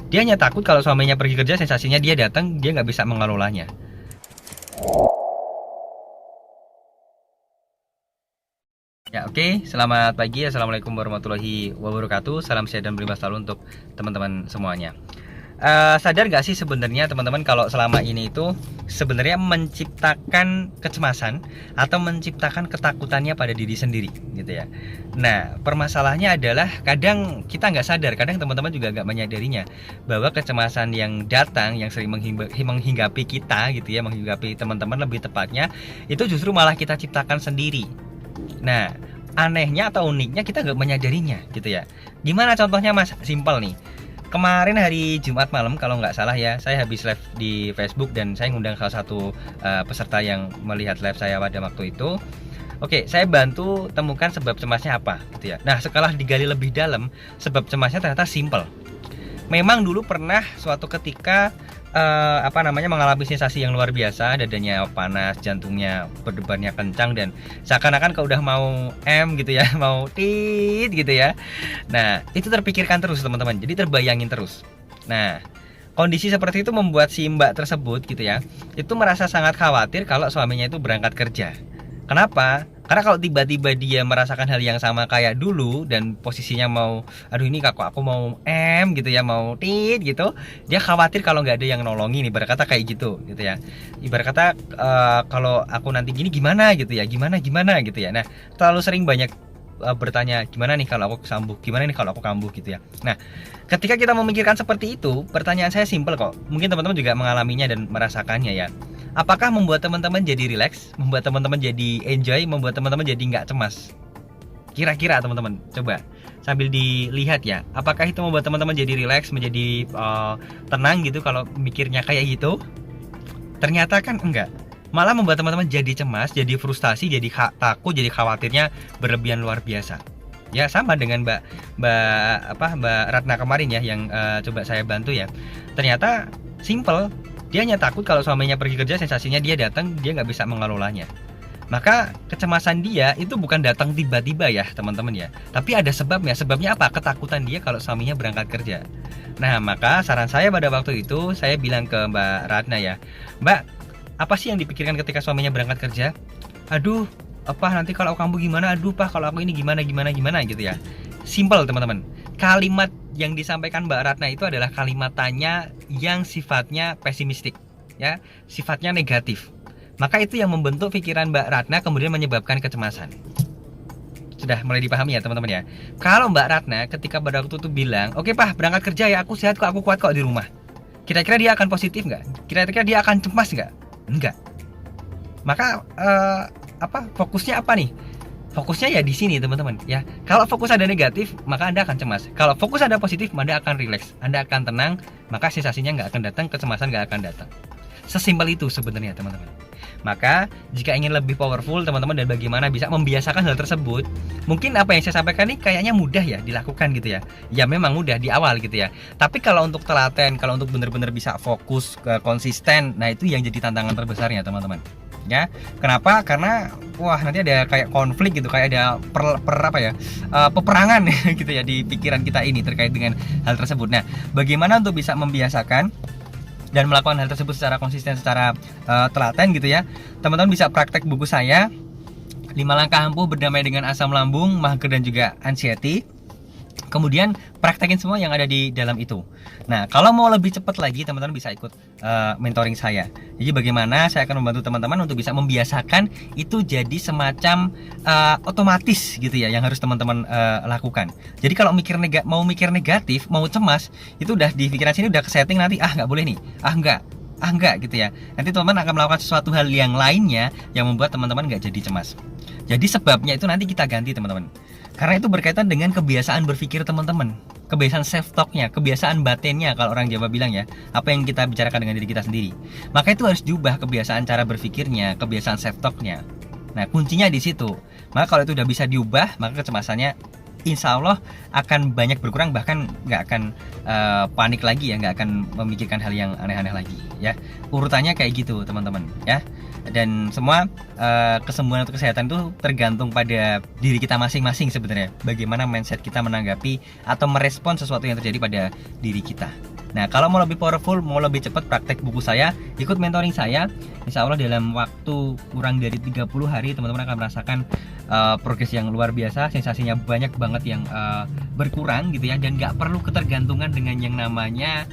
Dia hanya takut kalau suaminya pergi kerja, sensasinya dia datang, dia nggak bisa mengelolanya. Ya, oke. Selamat pagi. Assalamualaikum warahmatullahi wabarakatuh. Salam sehat dan berlimpah selalu untuk teman-teman semuanya. Sadar gak sih sebenarnya teman-teman kalau selama ini itu sebenarnya menciptakan kecemasan atau menciptakan ketakutannya pada diri sendiri gitu ya. Nah, permasalahannya adalah kadang kita nggak sadar, kadang teman-teman juga nggak menyadarinya bahwa kecemasan yang datang, yang sering menghinggapi kita gitu ya, menghinggapi teman-teman lebih tepatnya, itu justru malah kita ciptakan sendiri. Nah, anehnya atau uniknya kita nggak menyadarinya gitu ya. Gimana contohnya Mas? Simpel nih. Kemarin hari Jumat malam kalau nggak salah ya, saya habis live di Facebook dan saya ngundang salah satu peserta yang melihat live saya pada waktu itu. Oke, saya bantu temukan sebab cemasnya apa gitu ya. Nah, setelah digali lebih dalam, sebab cemasnya ternyata simple. Memang dulu pernah suatu ketika mengalami sensasi yang luar biasa, dadanya panas, jantungnya berdebarnya kencang dan seakan-akan kalau udah mau gitu ya, mau tit gitu ya. Nah, itu terpikirkan terus teman-teman. Jadi terbayangin terus. Nah, kondisi seperti itu membuat si Mbak tersebut gitu ya, itu merasa sangat khawatir kalau suaminya itu berangkat kerja. Kenapa? Karena kalau tiba-tiba dia merasakan hal yang sama kayak dulu dan posisinya mau, aduh ini aku mau gitu ya, mau tit gitu, dia khawatir kalau nggak ada yang nolongin, ibarat kata kayak gitu ya. Ibarat kata kalau aku nanti gini gimana gitu ya, gimana gitu ya. Nah, terlalu sering banyak bertanya gimana nih kalau aku sembuh, gimana nih kalau aku kambuh gitu ya. Nah, ketika kita memikirkan seperti itu, pertanyaan saya simpel kok. Mungkin teman-teman juga mengalaminya dan merasakannya ya. Apakah membuat teman-teman jadi rileks, membuat teman-teman jadi enjoy, membuat teman-teman jadi nggak cemas? Kira-kira teman-teman, coba sambil dilihat ya. Apakah itu membuat teman-teman jadi rileks, menjadi tenang gitu kalau mikirnya kayak gitu? Ternyata kan enggak. Malah membuat teman-teman jadi cemas, jadi frustasi, jadi takut, jadi khawatirnya berlebihan luar biasa. Ya sama dengan Mbak Ratna kemarin ya yang coba saya bantu ya. Ternyata simple. Dia hanya takut kalau suaminya pergi kerja, sensasinya dia datang, dia nggak bisa mengelolanya. Maka kecemasan dia itu bukan datang tiba-tiba ya teman-teman ya, tapi ada sebabnya. Sebabnya apa? Ketakutan dia kalau suaminya berangkat kerja. Nah, maka saran saya pada waktu itu, saya bilang ke Mbak Ratna ya, Mbak, apa sih yang dipikirkan ketika suaminya berangkat kerja? Aduh, apa nanti kalau kamu gimana? Aduh, Pak, kalau aku ini gimana gitu ya. Simple teman-teman. Kalimat yang disampaikan Mbak Ratna itu adalah kalimat tanya yang sifatnya pesimistik ya, sifatnya negatif. Maka itu yang membentuk pikiran Mbak Ratna kemudian menyebabkan kecemasan. Sudah mulai dipahami ya teman-teman ya. Kalau Mbak Ratna ketika pada waktu itu bilang, "Oke, Pak, berangkat kerja ya, aku sehat kok, aku kuat kok di rumah." Kira-kira dia akan positif nggak? Kira-kira dia akan cemas nggak? Enggak. Maka fokusnya apa nih? Fokusnya ya di sini teman-teman ya. Kalau fokus ada negatif, maka Anda akan cemas. Kalau fokus ada positif, Anda akan rileks, Anda akan tenang, maka sensasinya nggak akan datang, kecemasan nggak akan datang. Sesimpel itu sebenarnya teman-teman. Maka jika ingin lebih powerful teman-teman dan bagaimana bisa membiasakan hal tersebut, mungkin apa yang saya sampaikan ini kayaknya mudah ya dilakukan gitu ya. Ya memang mudah di awal gitu ya. Tapi kalau untuk telaten, kalau untuk benar-benar bisa fokus, konsisten, nah itu yang jadi tantangan terbesarnya teman-teman. Ya, kenapa? Karena wah nanti ada kayak konflik gitu, kayak ada peperangan gitu ya di pikiran kita ini terkait dengan hal tersebut. Nah, bagaimana untuk bisa membiasakan dan melakukan hal tersebut secara konsisten, secara telaten gitu ya. Teman-teman bisa praktek buku saya 5 langkah ampuh berdamai dengan asam lambung, mager dan juga anxiety. Kemudian praktekin semua yang ada di dalam itu. Nah, kalau mau lebih cepat lagi, teman-teman bisa ikut mentoring saya. Jadi bagaimana saya akan membantu teman-teman untuk bisa membiasakan itu jadi semacam otomatis gitu ya, yang harus teman-teman lakukan. Jadi kalau mau mikir negatif, mau cemas, itu udah di pikiran sini udah ke setting nanti, nggak boleh nih, enggak gitu ya. Nanti teman-teman akan melakukan sesuatu hal yang lainnya yang membuat teman-teman nggak jadi cemas. Jadi sebabnya itu nanti kita ganti teman-teman. Karena itu berkaitan dengan kebiasaan berpikir teman-teman, kebiasaan self talknya, kebiasaan batinnya kalau orang Jawa bilang ya, apa yang kita bicarakan dengan diri kita sendiri. Maka itu harus diubah kebiasaan cara berpikirnya, kebiasaan self talknya. Nah, kuncinya di situ. Maka kalau itu udah bisa diubah, maka kecemasannya insya Allah akan banyak berkurang, bahkan nggak akan panik lagi ya, nggak akan memikirkan hal yang aneh-aneh lagi ya. Urutannya kayak gitu teman-teman ya. Dan semua kesembuhan atau kesehatan itu tergantung pada diri kita masing-masing sebenarnya. Bagaimana mindset kita menanggapi atau merespon sesuatu yang terjadi pada diri kita. Nah, kalau mau lebih powerful, mau lebih cepat praktek buku saya, ikut mentoring saya. Insya Allah dalam waktu kurang dari 30 hari teman-teman akan merasakan progres yang luar biasa, sensasinya banyak banget yang berkurang gitu ya, dan nggak perlu ketergantungan dengan yang namanya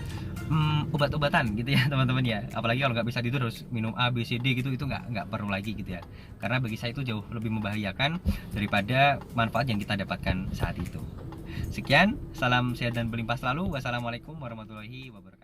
obat-obatan gitu ya teman-teman ya. Apalagi kalau nggak bisa tidur harus minum A, B, C, D gitu, itu nggak perlu lagi gitu ya. Karena bagi saya itu jauh lebih membahayakan daripada manfaat yang kita dapatkan saat itu. Sekian, salam sehat dan berlimpah selalu. Wassalamualaikum warahmatullahi wabarakatuh.